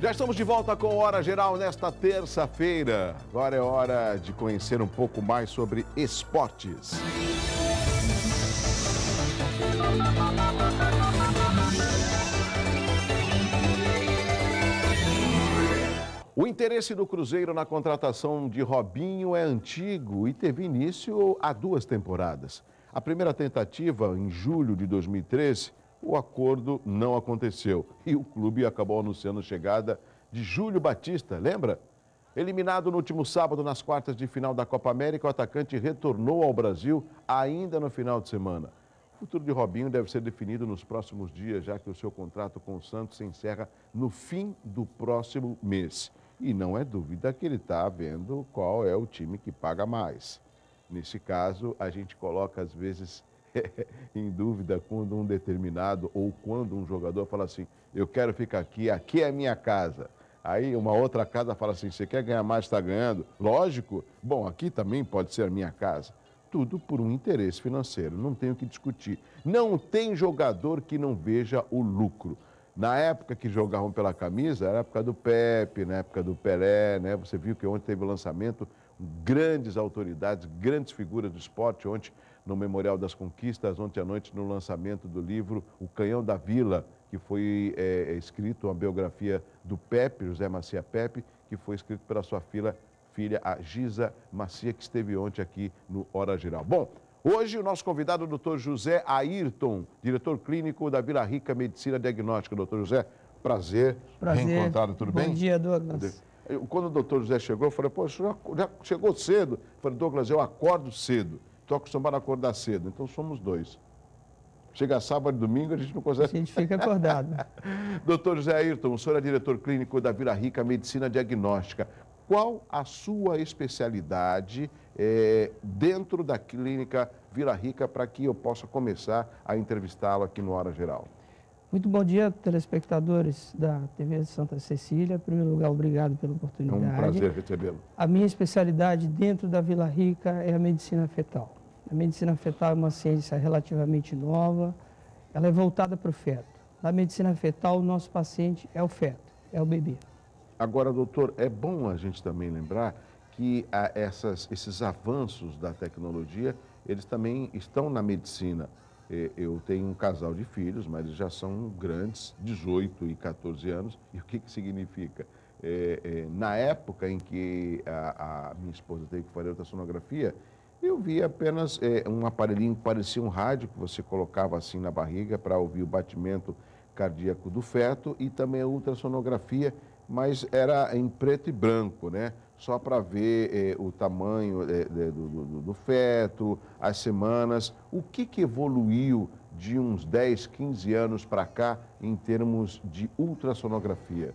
Já estamos de volta com Hora Geral nesta terça-feira. Agora é hora de conhecer um pouco mais sobre esportes. O interesse do Cruzeiro na contratação de Robinho é antigo e teve início há 2 temporadas. A primeira tentativa, em julho de 2013, o acordo não aconteceu e o clube acabou anunciando a chegada de Júlio Batista, lembra? Eliminado no último sábado nas quartas de final da Copa América, o atacante retornou ao Brasil ainda no final de semana. O futuro de Robinho deve ser definido nos próximos dias, já que o seu contrato com o Santos se encerra no fim do próximo mês. E não é dúvida que ele está vendo qual é o time que paga mais. Nesse caso, a gente coloca às vezes em dúvida quando um determinado ou quando um jogador fala assim, eu quero ficar aqui, aqui é a minha casa. Aí uma outra casa fala assim, você quer ganhar mais, está ganhando? Lógico, bom, aqui também pode ser a minha casa. Tudo por um interesse financeiro, não tem o que discutir. Não tem jogador que não veja o lucro. Na época que jogavam pela camisa, era a época do Pepe, na época do Pelé, né? Você viu que ontem teve o lançamento, grandes autoridades, grandes figuras do esporte, ontem no Memorial das Conquistas, ontem à noite no lançamento do livro O Canhão da Vila, que foi escrito, uma biografia do Pepe, José Macia Pepe, que foi escrito pela sua filha, a Giza Macia, que esteve ontem aqui no Hora Geral. Bom, hoje o nosso convidado é o Dr. José Ayrton, diretor clínico da Vila Rica Medicina Diagnóstica. Doutor José, prazer reencontrá-lo, tudo bem? Bom dia, Douglas. Quando o doutor José chegou, eu falei, pô, já chegou cedo. Eu falei, Douglas, eu acordo cedo, estou acostumado a acordar cedo, então somos 2. Chega sábado e domingo, a gente não consegue... A gente fica acordado. Doutor José Ayrton, o senhor é diretor clínico da Vila Rica Medicina Diagnóstica. Qual a sua especialidade dentro da clínica Vila Rica para que eu possa começar a entrevistá-lo aqui no Hora Geral? Muito bom dia, telespectadores da TV Santa Cecília. Em primeiro lugar, obrigado pela oportunidade. É um prazer recebê-lo. A minha especialidade dentro da Vila Rica é a medicina fetal. A medicina fetal é uma ciência relativamente nova, ela é voltada para o feto. Na medicina fetal, o nosso paciente é o feto, é o bebê. Agora, doutor, é bom a gente também lembrar que esses avanços da tecnologia, eles também estão na medicina. Eu tenho um casal de filhos, mas eles já são grandes, 18 e 14 anos. E o que significa? Na época em que a minha esposa teve que fazer ultrassonografia, eu vi apenas um aparelhinho que parecia um rádio, que você colocava assim na barriga para ouvir o batimento cardíaco do feto, e também a ultrassonografia, mas era em preto e branco, né? Só para ver o tamanho do feto, as semanas. O que evoluiu de uns 10, 15 anos para cá em termos de ultrassonografia?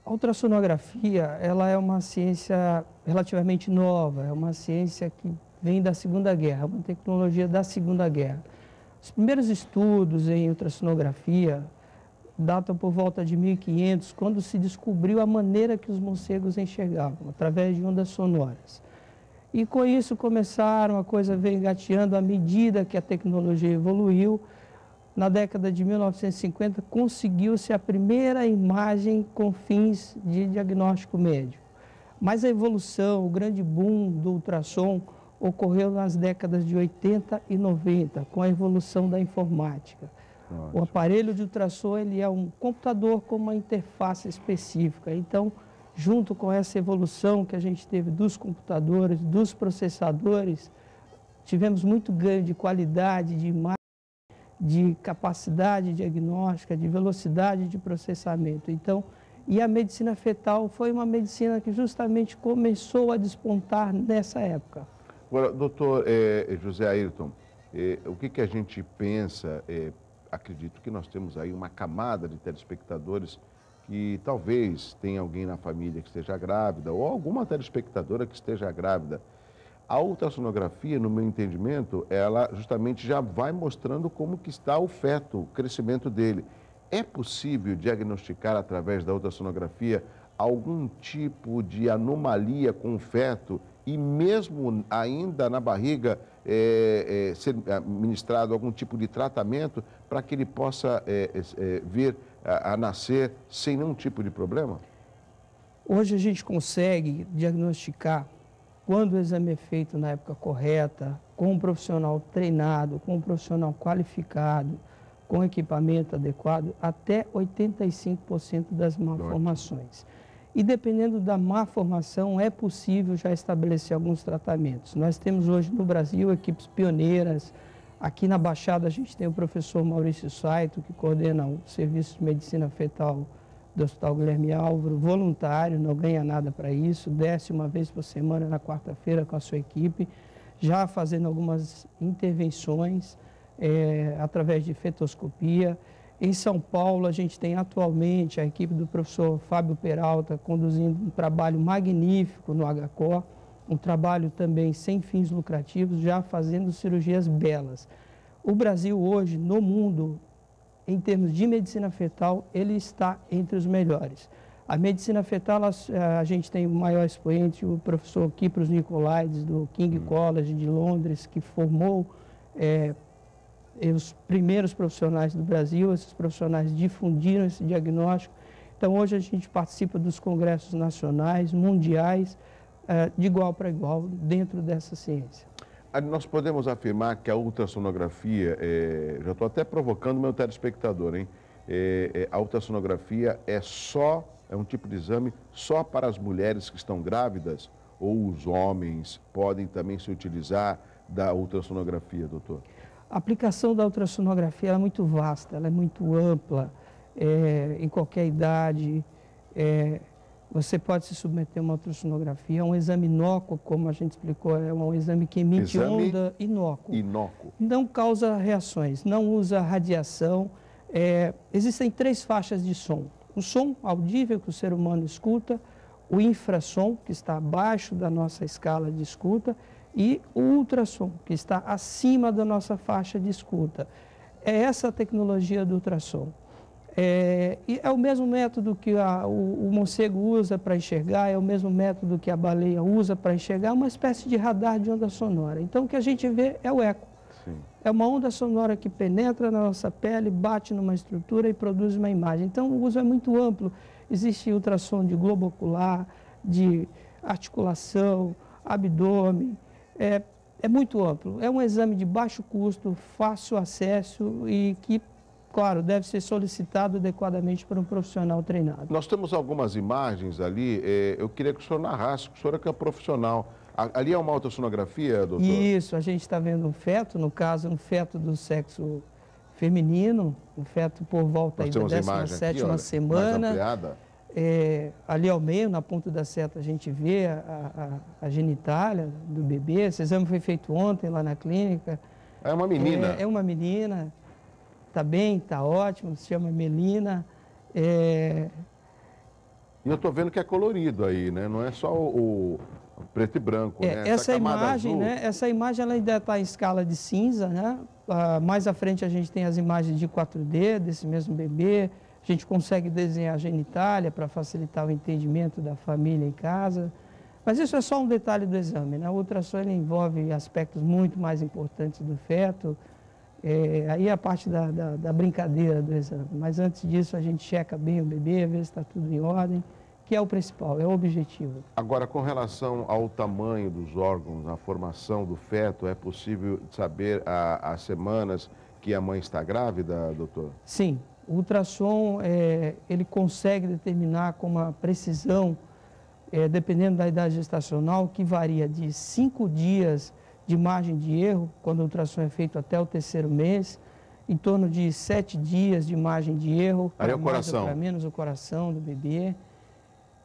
A ultrassonografia, ela é uma ciência relativamente nova, é uma ciência que vem da Segunda Guerra, uma tecnologia da Segunda Guerra. Os primeiros estudos em ultrassonografia datam por volta de 1500, quando se descobriu a maneira que os morcegos enxergavam, através de ondas sonoras. E com isso a coisa veio engateando à medida que a tecnologia evoluiu. Na década de 1950, conseguiu-se a primeira imagem com fins de diagnóstico médico. Mas a evolução, o grande boom do ultrassom, ocorreu nas décadas de 80 e 90, com a evolução da informática. O aparelho de ultrassom, ele é um computador com uma interface específica. Então, junto com essa evolução que a gente teve dos computadores, dos processadores, tivemos muito ganho de qualidade, de imagem, de capacidade diagnóstica, de velocidade de processamento. Então, e a medicina fetal foi uma medicina que justamente começou a despontar nessa época. Agora, doutor José Ayrton, o que a gente pensa, acredito que nós temos aí uma camada de telespectadores que talvez tenha alguém na família que esteja grávida ou alguma telespectadora que esteja grávida. A ultrassonografia, no meu entendimento, ela justamente já vai mostrando como que está o feto, o crescimento dele. É possível diagnosticar através da ultrassonografia algum tipo de anomalia com o feto e mesmo ainda na barriga ser ministrado algum tipo de tratamento para que ele possa vir a nascer sem nenhum tipo de problema? Hoje a gente consegue diagnosticar quando o exame é feito na época correta, com um profissional treinado, com um profissional qualificado, com equipamento adequado, até 85% das malformações. E dependendo da má formação, é possível já estabelecer alguns tratamentos. Nós temos hoje no Brasil equipes pioneiras. Aqui na Baixada a gente tem o professor Maurício Saito, que coordena o Serviço de Medicina Fetal do Hospital Guilherme Álvaro, voluntário, não ganha nada para isso, desce uma vez por semana na quarta-feira com a sua equipe, já fazendo algumas intervenções através de fetoscopia. Em São Paulo, a gente tem atualmente a equipe do professor Fábio Peralta conduzindo um trabalho magnífico no HCOR, um trabalho também sem fins lucrativos, já fazendo cirurgias belas. O Brasil hoje, no mundo, em termos de medicina fetal, ele está entre os melhores. A medicina fetal, a gente tem o maior expoente, o professor Kypros Nicolaides, do King College de Londres, que formou os primeiros profissionais do Brasil. Esses profissionais difundiram esse diagnóstico. Então, hoje a gente participa dos congressos nacionais, mundiais, de igual para igual, dentro dessa ciência. Nós podemos afirmar que a ultrassonografia, já estou até provocando meu telespectador, hein? A ultrassonografia é um tipo de exame só para as mulheres que estão grávidas, ou os homens podem também se utilizar da ultrassonografia, doutor? A aplicação da ultrassonografia é muito vasta, ela é muito ampla, em qualquer idade. Você pode se submeter a uma ultrassonografia, é um exame inócuo, como a gente explicou, é um exame que emite onda inócuo. Não causa reações, não usa radiação. Existem 3 faixas de som. O som audível que o ser humano escuta, o infrassom, que está abaixo da nossa escala de escuta, e o ultrassom, que está acima da nossa faixa de escuta. É essa a tecnologia do ultrassom. E é o mesmo método que o morcego usa para enxergar, é o mesmo método que a baleia usa para enxergar, uma espécie de radar de onda sonora. Então, o que a gente vê é o eco. Sim. É uma onda sonora que penetra na nossa pele, bate numa estrutura e produz uma imagem. Então, o uso é muito amplo. Existe ultrassom de globo ocular, de articulação, abdômen. É muito amplo. É um exame de baixo custo, fácil acesso e que, claro, deve ser solicitado adequadamente por um profissional treinado. Nós temos algumas imagens ali, eu queria que o senhor narrasse, que o senhor é profissional. Ali é uma ultrassonografia, doutor? Isso, a gente está vendo um feto, no caso, um feto do sexo feminino, um feto por volta aí da 17ª semana. Mais ampliada. Ali ao meio, na ponta da seta, a gente vê a genitália do bebê. Esse exame foi feito ontem lá na clínica. É uma menina? É uma menina. Está bem, está ótimo, se chama Melina. E eu estou vendo que é colorido aí, né? Não é só o preto e branco, né? Essa imagem, né? Essa imagem ela ainda está em escala de cinza, né? Mais à frente a gente tem as imagens de 4D desse mesmo bebê. A gente consegue desenhar a genitália para facilitar o entendimento da família em casa. Mas isso é só um detalhe do exame, né? O ultrassom ele envolve aspectos muito mais importantes do feto. Aí é a parte da brincadeira do exame. Mas antes disso, a gente checa bem o bebê, vê se está tudo em ordem, que é o principal, é o objetivo. Agora, com relação ao tamanho dos órgãos, a formação do feto, é possível saber as semanas que a mãe está grávida, doutor? Sim. O ultrassom, ele consegue determinar com uma precisão, dependendo da idade gestacional, que varia de 5 dias de margem de erro, quando o ultrassom é feito até o 3º mês, em torno de 7 dias de margem de erro, para mais ou para menos o coração do bebê.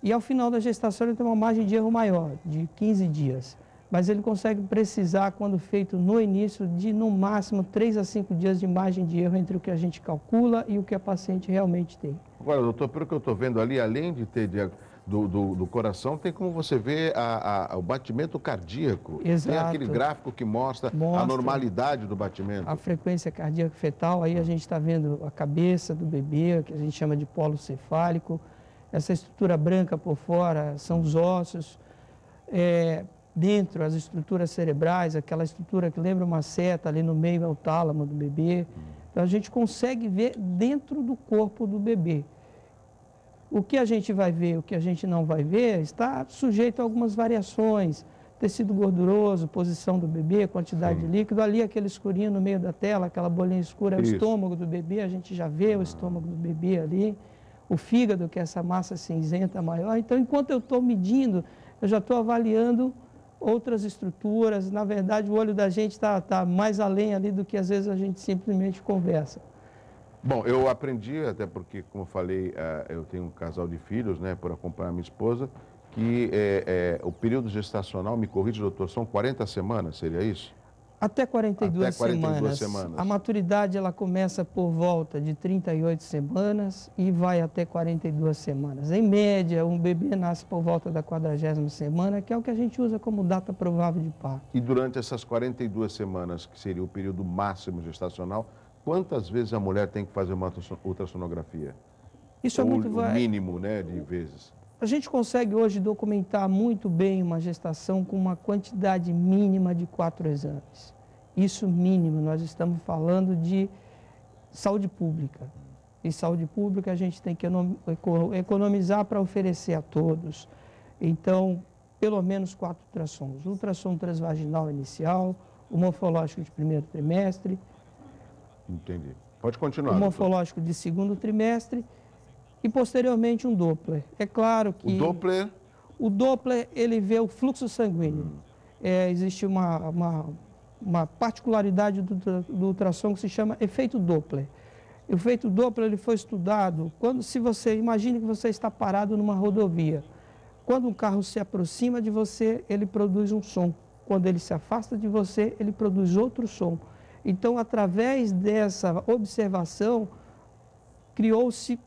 E ao final da gestação ele tem uma margem de erro maior, de 15 dias. Mas ele consegue precisar, quando feito no início, de no máximo 3 a 5 dias de margem de erro entre o que a gente calcula e o que a paciente realmente tem. Agora, doutor, pelo que eu estou vendo ali, além de ter do coração, tem como você ver o batimento cardíaco. Exato. Tem aquele gráfico que mostra a normalidade do batimento. A frequência cardíaca fetal, aí a gente está vendo a cabeça do bebê, que a gente chama de polo cefálico. Essa estrutura branca por fora são os ossos. Dentro, as estruturas cerebrais, aquela estrutura que lembra uma seta, ali no meio é o tálamo do bebê. Então, a gente consegue ver dentro do corpo do bebê. O que a gente vai ver, o que a gente não vai ver, está sujeito a algumas variações. Tecido gorduroso, posição do bebê, quantidade de líquido. Ali, aquele escurinho no meio da tela, aquela bolinha escura, é o estômago do bebê. A gente já vê o estômago do bebê ali. O fígado, que é essa massa cinzenta maior. Então, enquanto eu estou medindo, eu já estou avaliando outras estruturas. Na verdade, o olho da gente está mais além ali do que, às vezes, a gente simplesmente conversa. Bom, eu aprendi, até porque, como eu falei, eu tenho um casal de filhos, né, por acompanhar minha esposa, que o período gestacional, me corrige, doutor, são 40 semanas, seria isso? Até 42 semanas. A maturidade ela começa por volta de 38 semanas e vai até 42 semanas. Em média, um bebê nasce por volta da 40ª semana, que é o que a gente usa como data provável de parto. E durante essas 42 semanas, que seria o período máximo gestacional, quantas vezes a mulher tem que fazer uma ultrassonografia? Isso é muito o mínimo, né, de vezes. A gente consegue hoje documentar muito bem uma gestação com uma quantidade mínima de 4 exames. Isso mínimo, nós estamos falando de saúde pública. E saúde pública a gente tem que economizar para oferecer a todos. Então, pelo menos 4 ultrassons. Ultrassom transvaginal inicial, o morfológico de primeiro trimestre. Entendi. Pode continuar. O morfológico de segundo trimestre. E, posteriormente, um Doppler. É claro que... O Doppler? O Doppler, ele vê o fluxo sanguíneo. Existe uma particularidade do ultrassom que se chama efeito Doppler. O efeito Doppler ele foi estudado se você... Imagine que você está parado numa rodovia. Quando um carro se aproxima de você, ele produz um som. Quando ele se afasta de você, ele produz outro som. Então, através dessa observação, criou-se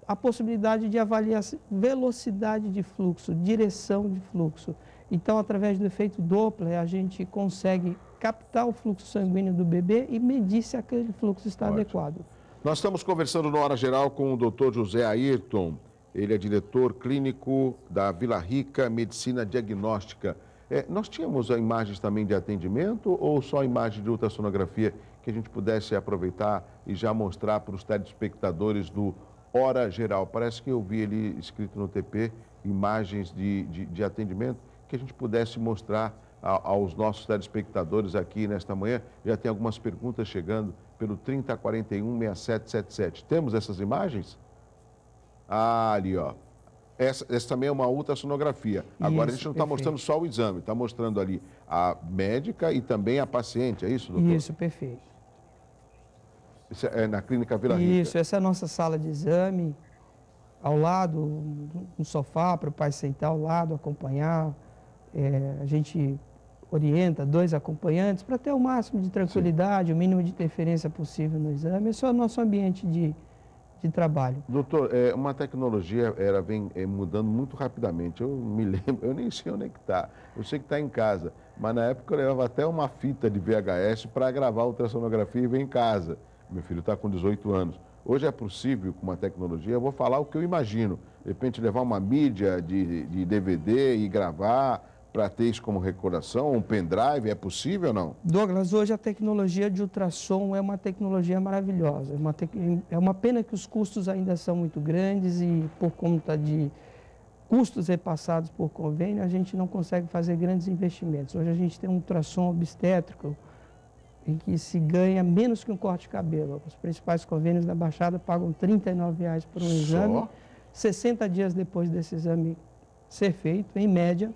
a possibilidade de avaliar velocidade de fluxo, direção de fluxo. Então, através do efeito Doppler, a gente consegue captar o fluxo sanguíneo do bebê e medir se aquele fluxo está adequado. Nós estamos conversando no Hora Geral com o Dr. José Ayrton. Ele é diretor clínico da Vila Rica Medicina Diagnóstica. Nós tínhamos imagens também de atendimento ou só imagem de ultrassonografia que a gente pudesse aproveitar e já mostrar para os telespectadores do Hora Geral? Parece que eu vi ali escrito no TP imagens de atendimento que a gente pudesse mostrar aos nossos telespectadores aqui nesta manhã. Já tem algumas perguntas chegando pelo 3041-6777. Temos essas imagens? Ali, ó. Essa também é uma ultrassonografia. Agora, a gente não está mostrando só o exame, está mostrando ali a médica e também a paciente, é isso, doutor? Isso, perfeito. Isso é na Clínica Vila Rica? Isso, essa é a nossa sala de exame. Ao lado, um sofá para o pai sentar ao lado, acompanhar. A gente orienta 2 acompanhantes para ter o máximo de tranquilidade, o mínimo de interferência possível no exame. Esse é o nosso ambiente de trabalho. Doutor, uma tecnologia vem mudando muito rapidamente. Eu me lembro, eu nem sei onde é que está. Eu sei que está em casa, mas na época eu levava até uma fita de VHS para gravar a ultrassonografia e ver em casa. Meu filho está com 18 anos. Hoje é possível, com uma tecnologia, eu vou falar o que eu imagino. De repente, levar uma mídia de DVD e gravar para ter isso como recordação, um pendrive, é possível ou não? Douglas, hoje a tecnologia de ultrassom é uma tecnologia maravilhosa. É uma pena que os custos ainda são muito grandes e, por conta de custos repassados por convênio, a gente não consegue fazer grandes investimentos. Hoje a gente tem um ultrassom obstétrico em que se ganha menos que um corte de cabelo. Os principais convênios da Baixada pagam R$ 39,00 por um exame. 60 dias depois desse exame ser feito, em média,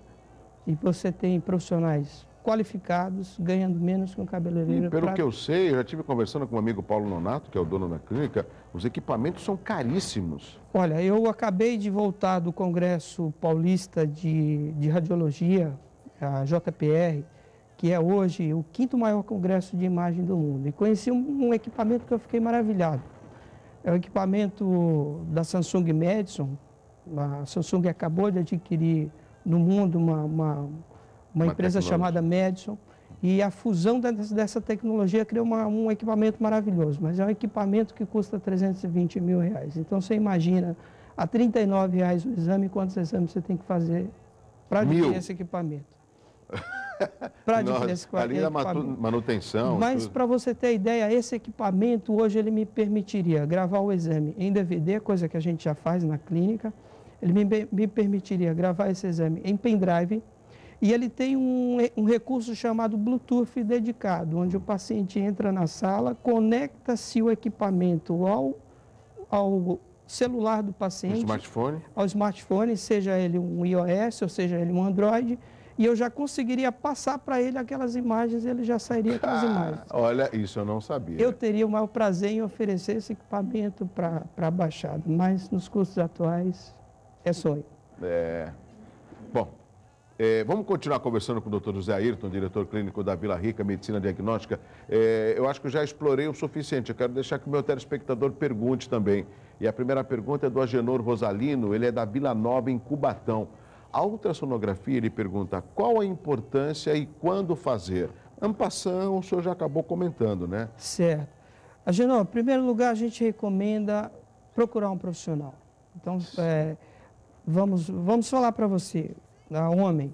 e você tem profissionais qualificados ganhando menos que um cabeleireiro. E pelo que eu sei, eu já estive conversando com o amigo Paulo Nonato, que é o dono da clínica, os equipamentos são caríssimos. Olha, eu acabei de voltar do Congresso Paulista de Radiologia, a JPR, que é hoje o 5º maior congresso de imagem do mundo. E conheci um equipamento que eu fiquei maravilhado. É o equipamento da Samsung Madison. A Samsung acabou de adquirir no mundo uma empresa chamada Madison. E a fusão dessa tecnologia criou um equipamento maravilhoso. Mas é um equipamento que custa R$320 mil. Então, você imagina, a R$39,00 o exame, quantos exames você tem que fazer para adquirir esse equipamento. para adquirir esse ali da manutenção. Mas, para você ter ideia, esse equipamento hoje ele me permitiria gravar o exame em DVD, coisa que a gente já faz na clínica. Ele me permitiria gravar esse exame em pendrive. E ele tem um recurso chamado Bluetooth dedicado, onde o paciente entra na sala, conecta-se o equipamento ao celular do paciente, ao smartphone, seja ele um iOS ou seja ele um Android, e eu já conseguiria passar para ele aquelas imagens e ele já sairia com as imagens. Olha, isso eu não sabia. Eu teria o maior prazer em oferecer esse equipamento para a Baixada, mas nos custos atuais é sonho. Bom, vamos continuar conversando com o Dr. José Ayrton, diretor clínico da Vila Rica Medicina Diagnóstica. Eu acho que eu já explorei o suficiente. Eu quero deixar que o meu telespectador pergunte também. E a primeira pergunta é do Agenor Rosalino, ele é da Vila Nova, em Cubatão. A ultrassonografia, ele pergunta qual a importância e quando fazer. Ampassão, o senhor já acabou comentando, né? Certo. Agenor, em primeiro lugar, a gente recomenda procurar um profissional. Então, vamos falar para você, homem,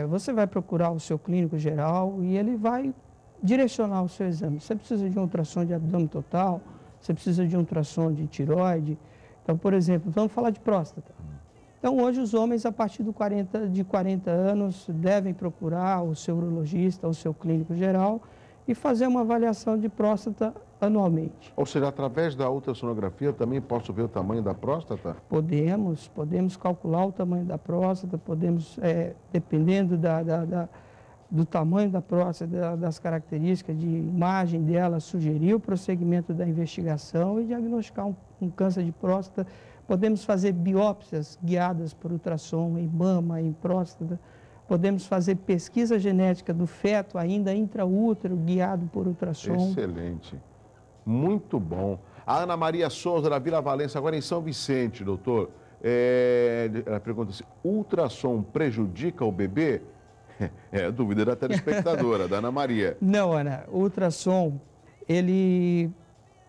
você vai procurar o seu clínico geral e ele vai direcionar o seu exame. Você precisa de um ultrassom de abdômen total, você precisa de um ultrassom de tireoide. Então, por exemplo, vamos falar de próstata. Então, hoje os homens, a partir de 40 anos, devem procurar o seu urologista, o seu clínico geral e fazer uma avaliação de próstata anualmente. Ou seja, através da ultrassonografia eu também posso ver o tamanho da próstata? Podemos calcular o tamanho da próstata, dependendo do tamanho da próstata, das características de imagem dela, sugerir o prosseguimento da investigação e diagnosticar um câncer de próstata. Podemos fazer biópsias guiadas por ultrassom em mama, em próstata. Podemos fazer pesquisa genética do feto ainda intraútero, guiado por ultrassom. Excelente. Muito bom. A Ana Maria Souza, da Vila Valença, agora em São Vicente, doutor. Ela pergunta se ultrassom prejudica o bebê? É a dúvida da telespectadora, da Ana Maria. Não, Ana. O ultrassom, ele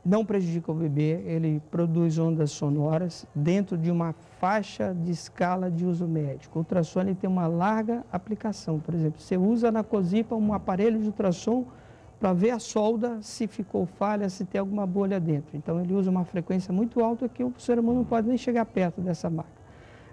não prejudica o bebê, ele produz ondas sonoras dentro de uma faixa de escala de uso médico. O ultrassom ele tem uma larga aplicação. Por exemplo, você usa na COSIPA um aparelho de ultrassom para ver a solda, se ficou falha, se tem alguma bolha dentro. Então, ele usa uma frequência muito alta que o ser humano não pode nem chegar perto dessa máquina.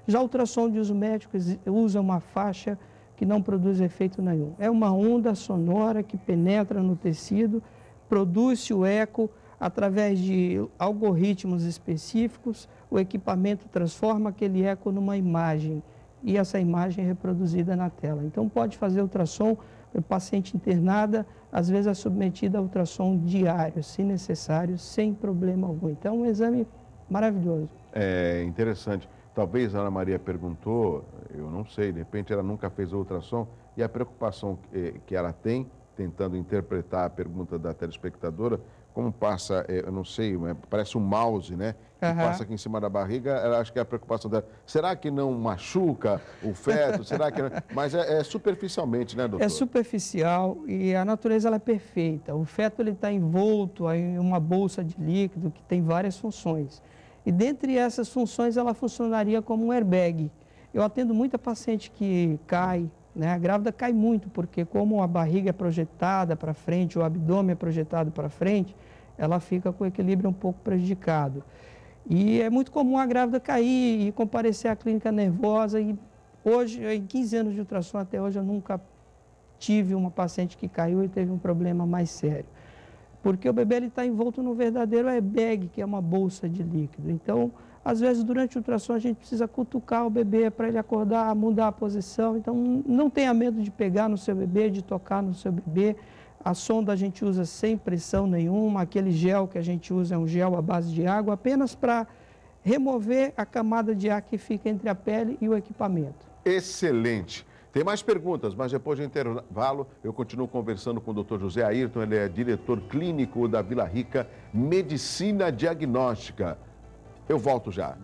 Já o ultrassom de uso médico usa uma faixa que não produz efeito nenhum. É uma onda sonora que penetra no tecido, produz-se o eco. Através de algoritmos específicos, o equipamento transforma aquele eco numa imagem e essa imagem é reproduzida na tela. Então, pode fazer ultrassom, o paciente internada, às vezes é submetida a ultrassom diário, se necessário, sem problema algum. Então, um exame maravilhoso. É interessante. Talvez a Ana Maria perguntou, eu não sei, de repente ela nunca fez ultrassom e a preocupação que ela tem, tentando interpretar a pergunta da telespectadora, como passa, eu não sei, parece um mouse, né? Que passa aqui em cima da barriga, ela acha que é a preocupação dela. Será que não machuca o feto? Será que não... Mas é superficialmente, né, doutor? É superficial e a natureza ela é perfeita. O feto está envolto em uma bolsa de líquido que tem várias funções. E dentre essas funções, ela funcionaria como um airbag. Eu atendo muita paciente que cai, né? A grávida cai muito, porque como a barriga é projetada para frente, o abdômen é projetado para frente, ela fica com o equilíbrio um pouco prejudicado. E é muito comum a grávida cair e comparecer à clínica nervosa. E hoje, em 15 anos de ultrassom até hoje, eu nunca tive uma paciente que caiu e teve um problema mais sério. Porque o bebê está envolto no verdadeiro airbag, que é uma bolsa de líquido. Então, às vezes, durante o ultrassom, a gente precisa cutucar o bebê para ele acordar, mudar a posição. Então, não tenha medo de pegar no seu bebê, de tocar no seu bebê. A sonda a gente usa sem pressão nenhuma. Aquele gel que a gente usa é um gel à base de água, apenas para remover a camada de ar que fica entre a pele e o equipamento. Excelente. Tem mais perguntas, mas depois do intervalo eu continuo conversando com o Dr. José Ayrton, ele é diretor clínico da Vila Rica Medicina Diagnóstica. Eu volto já.